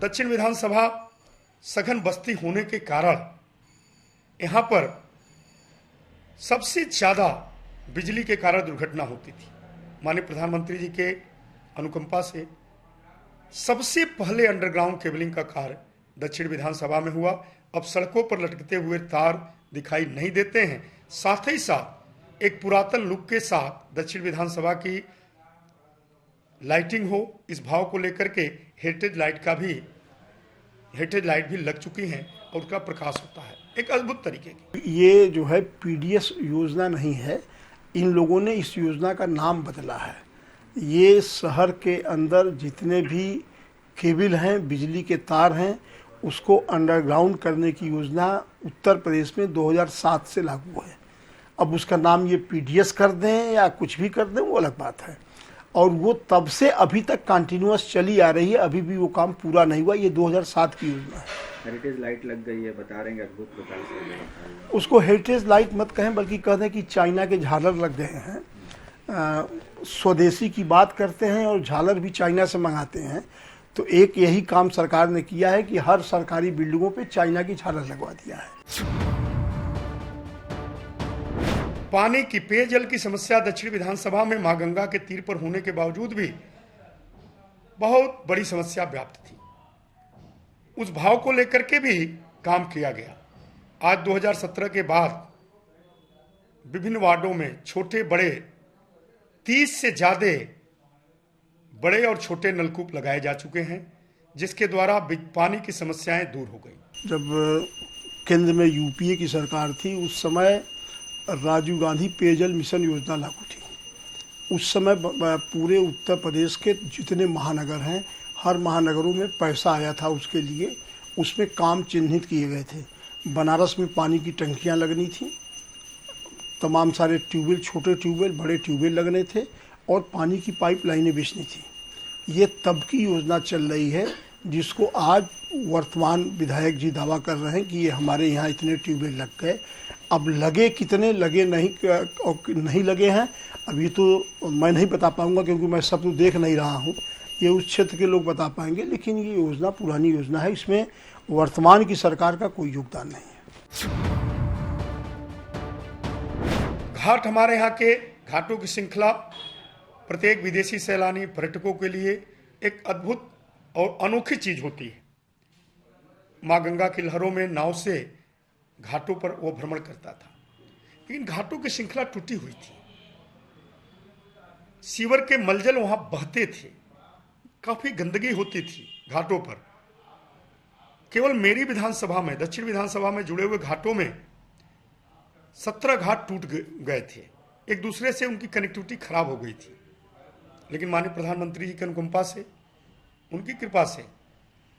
दक्षिण विधानसभा सघन बस्ती होने के कारण यहाँ पर सबसे ज्यादा बिजली के कारण दुर्घटना होती थी। माननीय प्रधानमंत्री जी के अनुकंपा से सबसे पहले अंडरग्राउंड केबलिंग का कार्य दक्षिण विधानसभा में हुआ। अब सड़कों पर लटकते हुए तार दिखाई नहीं देते हैं। साथ ही साथ एक पुरातन लुक के साथ दक्षिण विधानसभा की लाइटिंग हो, इस भाव को लेकर के हेरिटेज लाइट भी लग चुकी हैं और उसका प्रकाश होता है एक अद्भुत तरीके की। ये जो है पीडीएस योजना नहीं है, इन लोगों ने इस योजना का नाम बदला है। ये शहर के अंदर जितने भी केबल हैं, बिजली के तार हैं, उसको अंडरग्राउंड करने की योजना उत्तर प्रदेश में 2007 से लागू है। अब उसका नाम ये पीडीएस कर दें या कुछ भी कर दें वो अलग बात है, और वो तब से अभी तक कंटिन्यूअस चली आ रही है। अभी भी वो काम पूरा नहीं हुआ। ये 2007 की योजना है। हेरिटेज लाइट लग गई है, बता रहे हैं अद्भुत प्रकार से। उसको हेरिटेज लाइट मत कहें, बल्कि कह दें कि चाइना के झालर लग गए हैं। स्वदेशी की बात करते हैं और झालर भी चाइना से मंगाते हैं। तो एक यही काम सरकार ने किया है कि हर सरकारी बिल्डिंगों पे चाइना की झालर लगवा दिया है। पानी की पेयजल की समस्या दक्षिण विधानसभा में मां गंगा के तीर पर होने के बावजूद भी बहुत बड़ी समस्या व्याप्त थी। उस भाव को लेकर के भी काम किया गया। आज 2017 के बाद विभिन्न वार्डों में छोटे बड़े 30 से ज्यादा बड़े और छोटे नलकूप लगाए जा चुके हैं, जिसके द्वारा पानी की समस्याएं दूर हो गई। जब केंद्र में यूपीए की सरकार थी, उस समय राजीव गांधी पेयजल मिशन योजना लागू थी। उस समय पूरे उत्तर प्रदेश के जितने महानगर हैं, हर महानगरों में पैसा आया था उसके लिए। उसमें काम चिन्हित किए गए थे। बनारस में पानी की टंकियां लगनी थी, तमाम सारे ट्यूबवेल, छोटे ट्यूबवेल, बड़े ट्यूबवेल लगने थे, और पानी की पाइपलाइनें बिछनी थी। ये तब की योजना चल रही है, जिसको आज वर्तमान विधायक जी दावा कर रहे हैं कि ये हमारे यहाँ इतने ट्यूबवेल लग गए। अब लगे कितने लगे नहीं लगे हैं अभी तो मैं नहीं बता पाऊंगा, क्योंकि मैं सब तो देख नहीं रहा हूँ। ये उस क्षेत्र के लोग बता पाएंगे। लेकिन ये योजना पुरानी योजना है, इसमें वर्तमान की सरकार का कोई योगदान नहीं है। घाट हमारे यहाँ के घाटों की श्रृंखला प्रत्येक विदेशी सैलानी पर्यटकों के लिए एक अद्भुत और अनोखी चीज होती है। मां गंगा की लहरों में नाव से घाटों पर वो भ्रमण करता था, लेकिन घाटों की श्रृंखला टूटी हुई थी। सीवर के मलजल वहां बहते थे, काफी गंदगी होती थी घाटों पर। केवल मेरी विधानसभा में, दक्षिण विधानसभा में जुड़े हुए घाटों में 17 घाट टूट गए थे। एक दूसरे से उनकी कनेक्टिविटी खराब हो गई थी। लेकिन माननीय प्रधानमंत्री जी के अनुकंपा से, उनकी कृपा से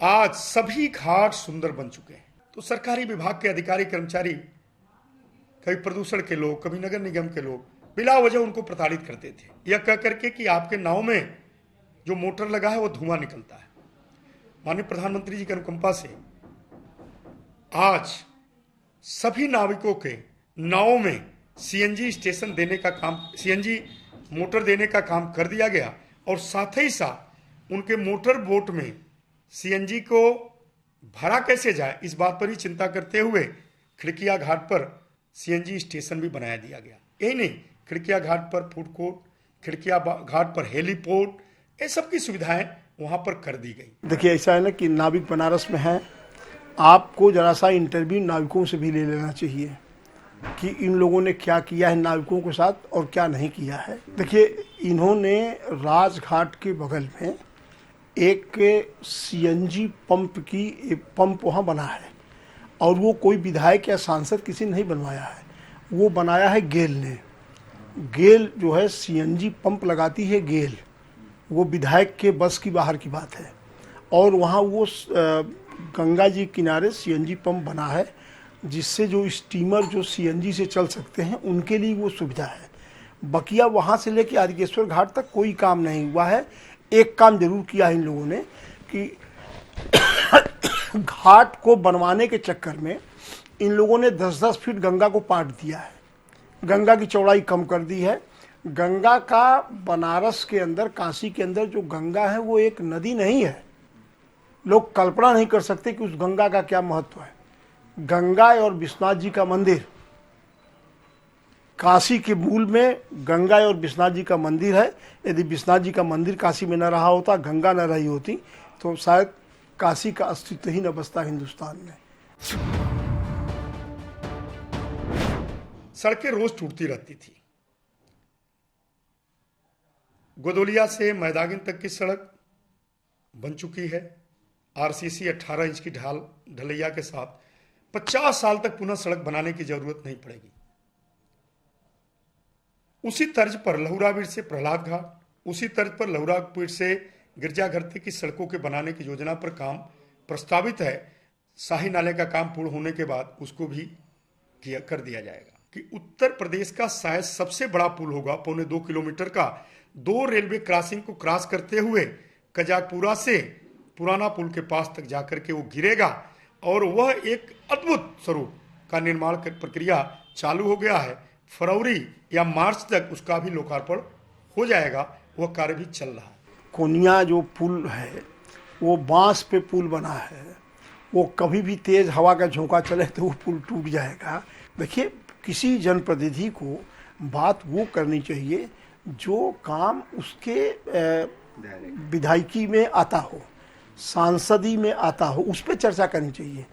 आज सभी घाट सुंदर बन चुके हैं। तो सरकारी विभाग के अधिकारी कर्मचारी, कभी प्रदूषण के लोग, कभी नगर निगम के लोग, बिला वजह उनको प्रताड़ित करते थे, यह कह करके कि आपके नाव में जो मोटर लगा है वो धुआं निकलता है। माननीय प्रधानमंत्री जी के अनुकंपा से आज सभी नाविकों के नावों में सीएनजी स्टेशन देने का काम, सीएनजी मोटर देने का काम कर दिया गया, और साथ ही साथ उनके मोटर बोट में सीएनजी को भरा कैसे जाए, इस बात पर ही चिंता करते हुए खिड़किया घाट पर सीएनजी स्टेशन भी बनाया दिया गया। यही नहीं, खिड़किया घाट पर फूड कोर्ट, खिड़किया घाट पर हेलीपोर्ट, ये सब की सुविधाएं वहां पर कर दी गई। देखिए, ऐसा है ना कि नाविक बनारस में है, आपको जरा सा इंटरव्यू नाविकों से भी ले लेना चाहिए कि इन लोगों ने क्या किया है नाविकों के साथ और क्या नहीं किया है। देखिए, इन्होंने राजघाट के बगल में एक सीएनजी पंप वहाँ बना है, और वो कोई विधायक या सांसद किसी ने नहीं बनवाया है, वो बनाया है गेल ने। गेल जो है सीएनजी पंप लगाती है, गेल, वो विधायक के बस की बाहर की बात है। और वहाँ वो गंगा जी किनारे सीएनजी पंप बना है, जिससे जो स्टीमर जो सीएनजी से चल सकते हैं उनके लिए वो सुविधा है। बकिया वहाँ से लेके आदिकेश्वर घाट तक कोई काम नहीं हुआ है। एक काम जरूर किया है इन लोगों ने कि घाट को बनवाने के चक्कर में इन लोगों ने 10-10 फीट गंगा को पाट दिया है, गंगा की चौड़ाई कम कर दी है। गंगा का बनारस के अंदर, काशी के अंदर जो गंगा है वो एक नदी नहीं है। लोग कल्पना नहीं कर सकते कि उस गंगा का क्या महत्व है। गंगा और विश्वनाथ जी का मंदिर, काशी के मूल में गंगा और विश्वनाथ जी का मंदिर है। यदि विश्वनाथ जी का मंदिर काशी में न रहा होता, गंगा न रही होती, तो शायद काशी का अस्तित्व ही न बचता हिंदुस्तान में। सड़कें रोज टूटती रहती थी। गोदोलिया से मैदागिन तक की सड़क बन चुकी है। आरसीसी 18 इंच की ढलैया के साथ 50 साल तक पुनः सड़क बनाने की जरूरत नहीं पड़ेगी। उसी तर्ज पर लहुराबीर से प्रहलाद घाट, उसी तर्ज पर लहुराबीर से गिरजाघर तक की सड़कों के बनाने की योजना पर काम प्रस्तावित है। शाही नाले का काम पूर्ण होने के बाद उसको भी कर दिया जाएगा कि उत्तर प्रदेश का शायद सबसे बड़ा पुल होगा, 2.25 किलोमीटर का। 2 रेलवे क्रॉसिंग को क्रॉस करते हुए कजाकपुरा से पुराना पुल के पास तक जाकर के वो गिरेगा और वह एक अद्भुत स्वरूप का निर्माण प्रक्रिया चालू हो गया है। फरवरी या मार्च तक उसका भी लोकार्पण हो जाएगा। वह कार्य भी चल रहा है। कोनिया जो पुल है वो बांस पे पुल बना है, वो कभी भी तेज हवा का झोंका चले तो वो पुल टूट जाएगा। देखिए, किसी जनप्रतिनिधि को बात वो करनी चाहिए जो काम उसके विधायकी में आता हो, सांसदी में आता हो, उस पर चर्चा करनी चाहिए।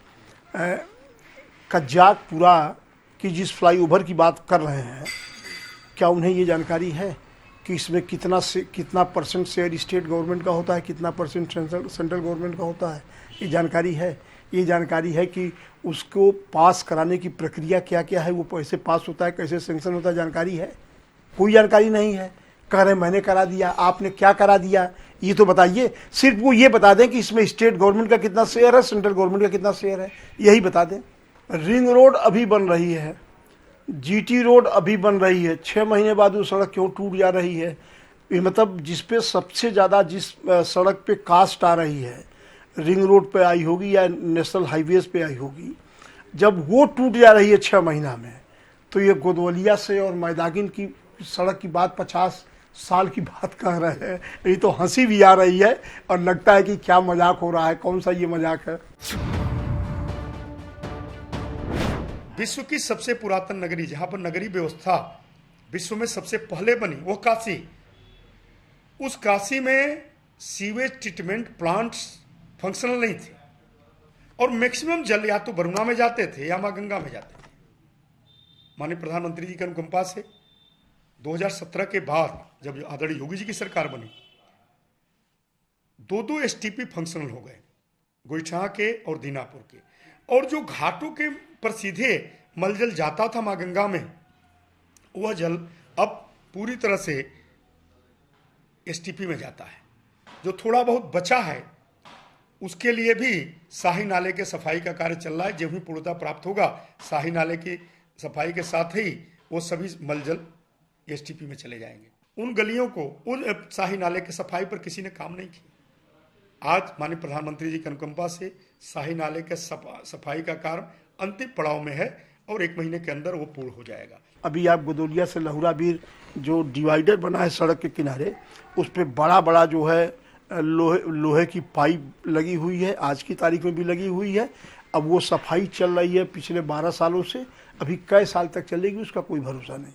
कजाकपुरा की जिस फ्लाईओवर की बात कर रहे हैं, क्या उन्हें ये जानकारी है कि इसमें कितना परसेंट शेयर स्टेट गवर्नमेंट का होता है, कितना परसेंट सेंट्रल गवर्नमेंट का होता है? ये जानकारी है। ये जानकारी है कि उसको पास कराने की प्रक्रिया क्या क्या है, वो कैसे पास होता है, कैसे सेंक्शन होता है, जानकारी है? कोई जानकारी नहीं है। कह रहे मैंने करा दिया, आपने क्या करा दिया, ये तो बताइए। सिर्फ वो ये बता दें कि इसमें स्टेट गवर्नमेंट का कितना शेयर है, सेंट्रल गवर्नमेंट का कितना शेयर है, यही बता दें। रिंग रोड अभी बन रही है, जीटी रोड अभी बन रही है, 6 महीने बाद वो सड़क क्यों टूट जा रही है? मतलब जिस पे सबसे ज़्यादा जिस सड़क पे कास्ट आ रही है, रिंग रोड पे आई होगी या नेशनल हाईवेज पे आई होगी, जब वो टूट जा रही है 6 महीना में, तो ये गोदवलिया से और मैदागिन की सड़क की बात 50 साल की बात कह रहे हैं। ये तो हंसी भी आ रही है और लगता है कि क्या मजाक हो रहा है, कौन सा ये मजाक है। विश्व की सबसे पुरातन नगरी, जहां पर नगरी व्यवस्था विश्व में सबसे पहले बनी, वो काशी। उस काशी में सीवेज ट्रीटमेंट प्लांट्स फंक्शनल नहीं थे और मैक्सिमम जल या तो वरुणा में जाते थे या मां गंगा में जाते थे। माननीय प्रधानमंत्री जी के अनुकंपा से 2017 के बाद जब आदरणीय योगी जी की सरकार बनी, 2 एसटीपी फंक्शनल हो गए, गोईठा के और दीनापुर के। और जो घाटों के पर सीधे मलजल जाता था मां गंगा में, वह जल अब पूरी तरह से एसटीपी में जाता है। जो थोड़ा बहुत बचा है उसके लिए भी शाही नाले के सफाई का कार्य चल रहा है। जब भी पूर्णता प्राप्त होगा, शाही नाले की सफाई के साथ ही वो सभी मलजल एसटीपी में चले जाएंगे। उन गलियों को, उन शाही नाले के सफाई पर किसी ने काम नहीं किया। आज माननीय प्रधानमंत्री जी के अनुकंपा से शाही नाले के सफाई का कार्य अंतिम पड़ाव में है और 1 महीने के अंदर वो पूर्ण हो जाएगा। अभी आप गोदोलिया से लहुराबीर जो डिवाइडर बना है सड़क के किनारे, उस पर बड़ा जो है लोहे की पाइप लगी हुई है, आज की तारीख में भी लगी हुई है। अब वो सफाई चल रही है पिछले 12 सालों से, अभी कई साल तक चलेगी उसका कोई भरोसा नहीं।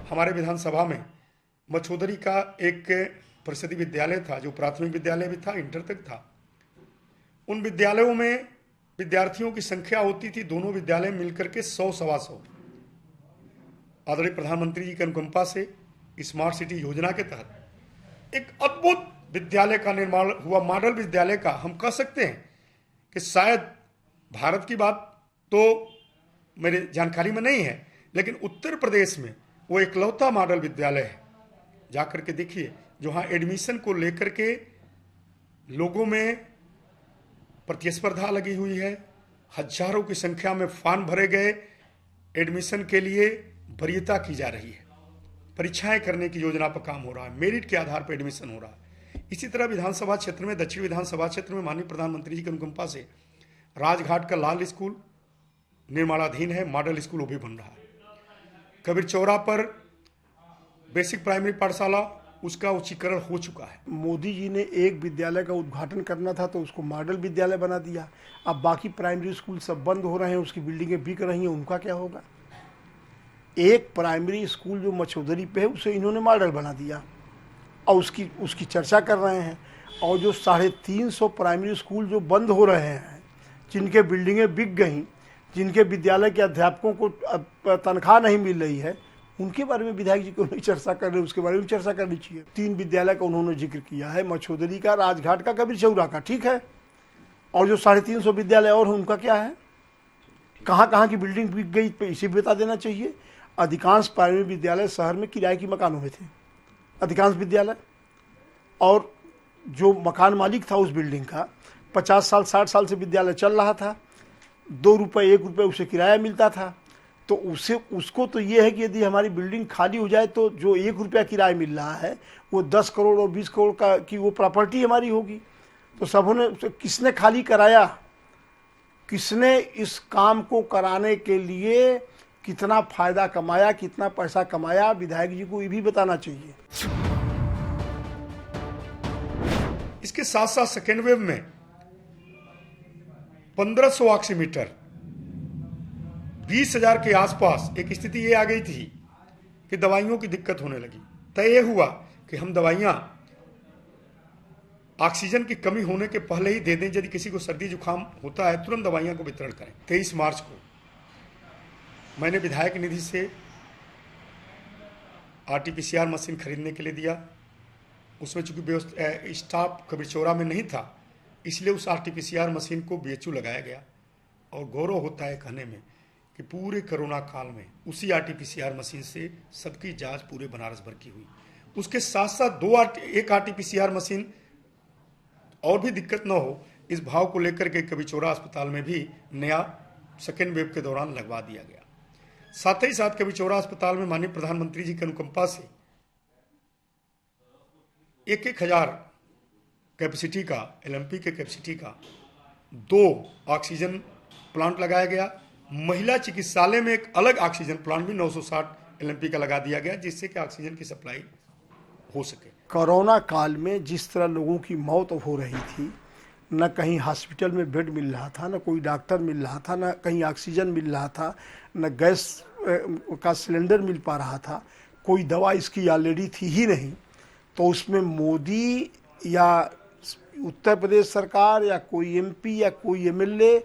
हमारे विधानसभा में मछोदरी का एक परिषदीय विद्यालय था, जो प्राथमिक विद्यालय भी था, इंटर तक था। उन विद्यालयों में विद्यार्थियों की संख्या होती थी, दोनों विद्यालय मिलकर के 100-125। आदरणीय प्रधानमंत्री जी के अनुकंपा से स्मार्ट सिटी योजना के तहत एक अद्भुत विद्यालय का निर्माण हुआ, मॉडल विद्यालय का। हम कह सकते हैं कि शायद भारत की बात तो मेरे जानकारी में नहीं है, लेकिन उत्तर प्रदेश में वो इकलौता मॉडल विद्यालय है। जाकर के देखिए, जहाँ एडमिशन को लेकर के लोगों में प्रतिस्पर्धा लगी हुई है, हजारों की संख्या में फॉर्म भरे गए, एडमिशन के लिए वरीयता की जा रही है, परीक्षाएं करने की योजना पर काम हो रहा है, मेरिट के आधार पर एडमिशन हो रहा है। इसी तरह विधानसभा क्षेत्र में, दक्षिण विधानसभा क्षेत्र में माननीय प्रधानमंत्री जी की अनुकंपा से राजघाट का लाल स्कूल निर्माणाधीन है, मॉडल स्कूल वो भी बन रहा है। कबीर चौरा पर बेसिक प्राइमरी पाठशाला, उसका उच्चीकरण हो चुका है। मोदी जी ने एक विद्यालय का उद्घाटन करना था तो उसको मॉडल विद्यालय बना दिया। अब बाकी प्राइमरी स्कूल सब बंद हो रहे हैं, उसकी बिल्डिंगें बिक रही हैं, उनका क्या होगा? एक प्राइमरी स्कूल जो मछोदरी पे है उसे इन्होंने मॉडल बना दिया और उसकी चर्चा कर रहे हैं। और जो 350 प्राइमरी स्कूल जो बंद हो रहे हैं, जिनके बिल्डिंगें बिक गई, जिनके विद्यालय के अध्यापकों को तनख्वाह नहीं मिल रही है, उनके बारे में विधायक जी को नहीं चर्चा कर रहे, उसके बारे में चर्चा करनी चाहिए। 3 विद्यालय का उन्होंने जिक्र किया है, मछोदरी का, राजघाट का, कबीर चौरा का, ठीक है। और जो 350 विद्यालय और हैं उनका क्या है? कहाँ कहाँ की बिल्डिंग बिक गई पे इसे भी बता देना चाहिए। अधिकांश प्राइमरी विद्यालय शहर में किराए की मकानों में थे, अधिकांश विद्यालय। और जो मकान मालिक था उस बिल्डिंग का, 50 साल 60 साल से विद्यालय चल रहा था, 2 रुपये 1 रुपये उसे किराया मिलता था। तो उसको तो ये है कि यदि हमारी बिल्डिंग खाली हो जाए तो जो 1 रुपया किराया मिल रहा है वो 10 करोड़ और 20 करोड़ की वो प्रॉपर्टी हमारी होगी। तो सबों ने, किसने खाली कराया, किसने इस काम को कराने के लिए कितना फायदा कमाया, कितना पैसा कमाया, विधायक जी को ये भी बताना चाहिए। इसके साथ साथ सेकेंड वेव में 1500 ऑक्सीमीटर, 20,000 के आसपास एक स्थिति ये आ गई थी कि दवाइयों की दिक्कत होने लगी। तय हुआ कि हम दवाइयां ऑक्सीजन की कमी होने के पहले ही दे दें, यदि किसी को सर्दी जुकाम होता है तुरंत दवाइयां को वितरण करें। 23 मार्च को मैंने विधायक निधि से RT-PCR मशीन खरीदने के लिए दिया। उसमें चूंकि स्टाफ कबीर चौरा में नहीं था, इसलिए उस RT-PCR मशीन को BHU लगाया गया। और गौरव होता है कहने में कि पूरे कोरोना काल में उसी RT-PCR मशीन से सबकी जांच पूरे बनारस भर की हुई। उसके साथ साथ एक RT-PCR मशीन और भी दिक्कत न हो, इस भाव को लेकर के कबीर चौरा अस्पताल में भी नया सेकेंड वेव के दौरान लगवा दिया गया। साथ ही साथ कबीर चौरा अस्पताल में माननीय प्रधानमंत्री जी की अनुकंपा से 1,000 कैपेसिटी का, LMP के कैपेसिटी का 2 ऑक्सीजन प्लांट लगाया गया। महिला चिकित्सालय में एक अलग ऑक्सीजन प्लांट भी 960 LMP का लगा दिया गया, जिससे कि ऑक्सीजन की सप्लाई हो सके। कोरोना काल में जिस तरह लोगों की मौत हो रही थी, न कहीं हॉस्पिटल में बेड मिल रहा था, न कोई डॉक्टर मिल रहा था, न कहीं ऑक्सीजन मिल रहा था, न गैस का सिलेंडर मिल पा रहा था, कोई दवा इसकी ऑलरेडी थी ही नहीं। तो उसमें मोदी या उत्तर प्रदेश सरकार या कोई MP या कोई MLA,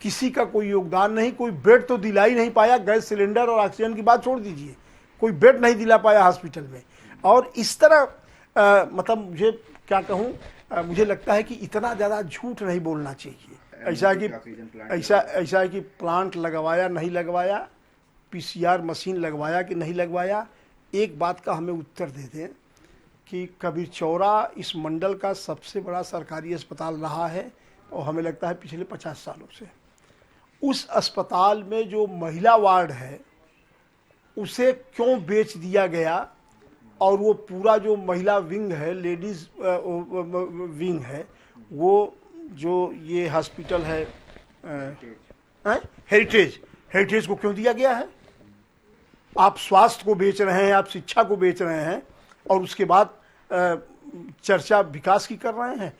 किसी का कोई योगदान नहीं। कोई बेड तो दिला ही नहीं पाया, गैस सिलेंडर और ऑक्सीजन की बात छोड़ दीजिए, कोई बेड नहीं दिला पाया हॉस्पिटल में। और इस तरह मतलब मुझे क्या कहूँ, मुझे लगता है कि इतना ज़्यादा झूठ नहीं बोलना चाहिए। ऐसा है कि प्लांट लगवाया नहीं लगवाया, PCR मशीन लगवाया कि नहीं लगवाया, एक बात का हमें उत्तर दे दें कि कबीर चौरा इस मंडल का सबसे बड़ा सरकारी अस्पताल रहा है और हमें लगता है पिछले 50 सालों से। उस अस्पताल में जो महिला वार्ड है उसे क्यों बेच दिया गया, और वो पूरा जो महिला विंग है, लेडीज़ विंग है, वो जो ये हॉस्पिटल है हेरिटेज को क्यों दिया गया है? आप स्वास्थ्य को बेच रहे हैं, आप शिक्षा को बेच रहे हैं और उसके बाद चर्चा विकास की कर रहे हैं।